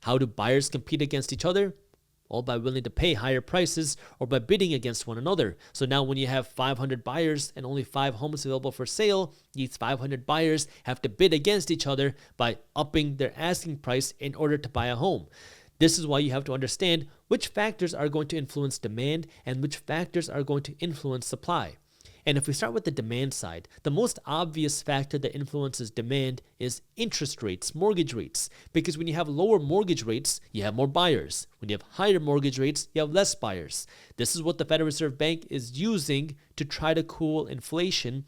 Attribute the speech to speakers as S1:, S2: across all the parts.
S1: How do buyers compete against each other? All by willing to pay higher prices or by bidding against one another. So now when you have 500 buyers and only 5 homes available for sale, these 500 buyers have to bid against each other by upping their asking price in order to buy a home. This is why you have to understand which factors are going to influence demand and which factors are going to influence supply. And if we start with the demand side, the most obvious factor that influences demand is interest rates, mortgage rates. Because when you have lower mortgage rates, you have more buyers. When you have higher mortgage rates, you have less buyers. This is what the Federal Reserve Bank is using to try to cool inflation,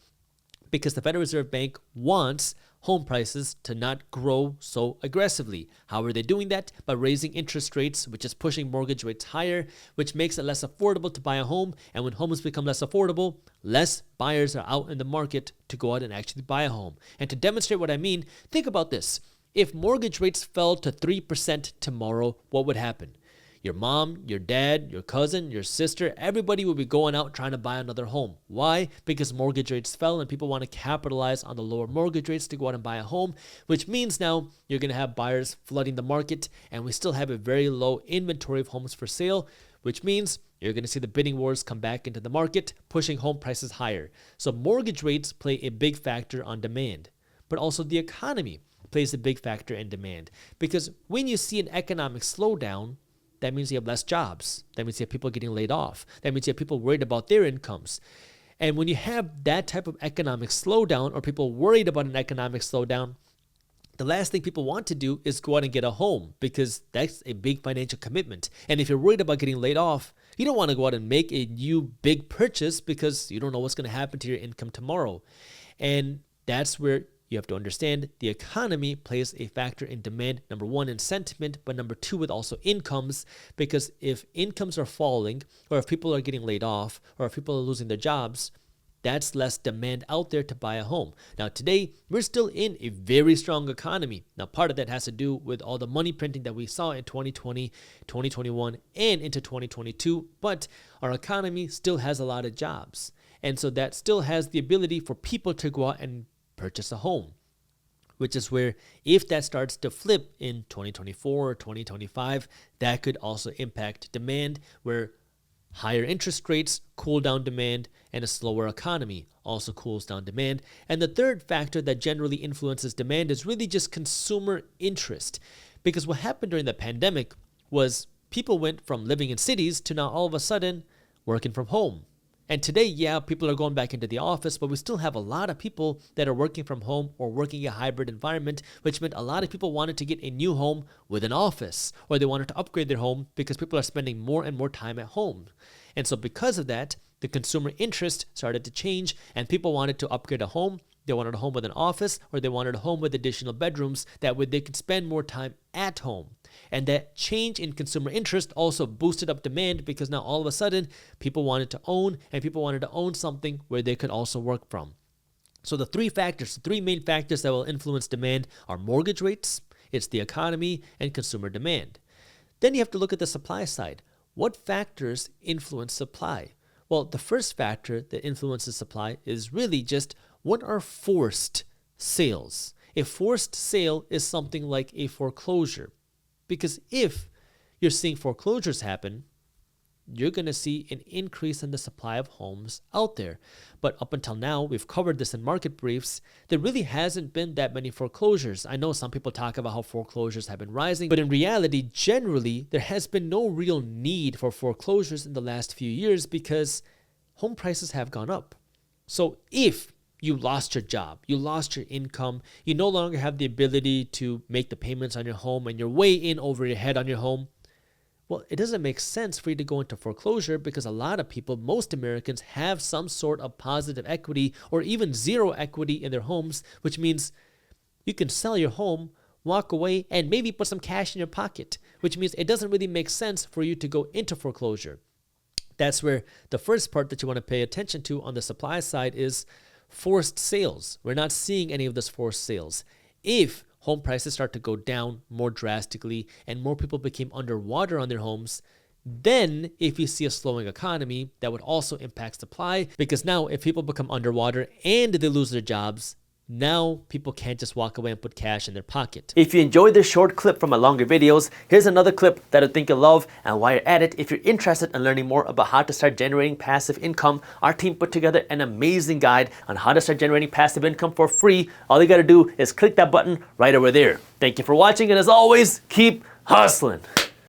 S1: because the Federal Reserve Bank wants home prices to not grow so aggressively. How are they doing that? By raising interest rates, which is pushing mortgage rates higher, which makes it less affordable to buy a home. And when homes become less affordable, less buyers are out in the market to go out and actually buy a home. And to demonstrate what I mean, think about this. If mortgage rates fell to 3% tomorrow, what would happen? Your mom, your dad, your cousin, your sister, everybody will be going out trying to buy another home. Why? Because mortgage rates fell and people want to capitalize on the lower mortgage rates to go out and buy a home, which means now you're going to have buyers flooding the market, and we still have a very low inventory of homes for sale, which means you're going to see the bidding wars come back into the market, pushing home prices higher. So mortgage rates play a big factor on demand, but also the economy plays a big factor in demand, because when you see an economic slowdown, that means you have less jobs. That means you have people getting laid off. That means you have people worried about their incomes. And when you have that type of economic slowdown, or people worried about an economic slowdown, the last thing people want to do is go out and get a home, because that's a big financial commitment. And if you're worried about getting laid off, you don't want to go out and make a new big purchase because you don't know what's going to happen to your income tomorrow. And that's where you have to understand the economy plays a factor in demand, number one, in sentiment, but number two, with also incomes, because if incomes are falling, or if people are getting laid off, or if people are losing their jobs, that's less demand out there to buy a home. Now, today, we're still in a very strong economy. Now, part of that has to do with all the money printing that we saw in 2020, 2021, and into 2022, but our economy still has a lot of jobs. And so that still has the ability for people to go out and purchase a home, which is where if that starts to flip in 2024 or 2025, that could also impact demand, where higher interest rates cool down demand and a slower economy also cools down demand. And the third factor that generally influences demand is really just consumer interest, because what happened during the pandemic was people went from living in cities to now all of a sudden working from home. And today, yeah, people are going back into the office, but we still have a lot of people that are working from home or working a hybrid environment, which meant a lot of people wanted to get a new home with an office, or they wanted to upgrade their home because people are spending more and more time at home. And so because of that, the consumer interest started to change, and people wanted to upgrade a home. They wanted a home with an office, or they wanted a home with additional bedrooms. That way they could spend more time at home. And that change in consumer interest also boosted up demand, because now all of a sudden people wanted to own, and people wanted to own something where they could also work from. So the three main factors that will influence demand are mortgage rates, it's the economy, and consumer demand. Then you have to look at the supply side. What factors influence supply? Well, the first factor that influences supply is really just what are forced sales. A forced sale is something like a foreclosure. Because if you're seeing foreclosures happen, you're going to see an increase in the supply of homes out there. But up until now, we've covered this in market briefs, there really hasn't been that many foreclosures. I know some people talk about how foreclosures have been rising, but in reality, generally, there has been no real need for foreclosures in the last few years because home prices have gone up. So if you lost your job, you lost your income, you no longer have the ability to make the payments on your home, and you're way in over your head on your home, well, it doesn't make sense for you to go into foreclosure, because a lot of people, most Americans, have some sort of positive equity or even zero equity in their homes, which means you can sell your home, walk away, and maybe put some cash in your pocket, which means it doesn't really make sense for you to go into foreclosure. That's where the first part that you want to pay attention to on the supply side is forced sales. We're not seeing any of this forced sales. If home prices start to go down more drastically and more people became underwater on their homes, then if you see a slowing economy, that would also impact supply, because now if people become underwater and they lose their jobs, Now people can't just walk away and put cash in their pocket.
S2: If you enjoyed this short clip from my longer videos, here's another clip that I think you'll love. And while you're at it, if you're interested in learning more about how to start generating passive income, our team put together an amazing guide on how to start generating passive income for free. All you gotta do is click that button right over there. Thank you for watching, and as always, keep hustling.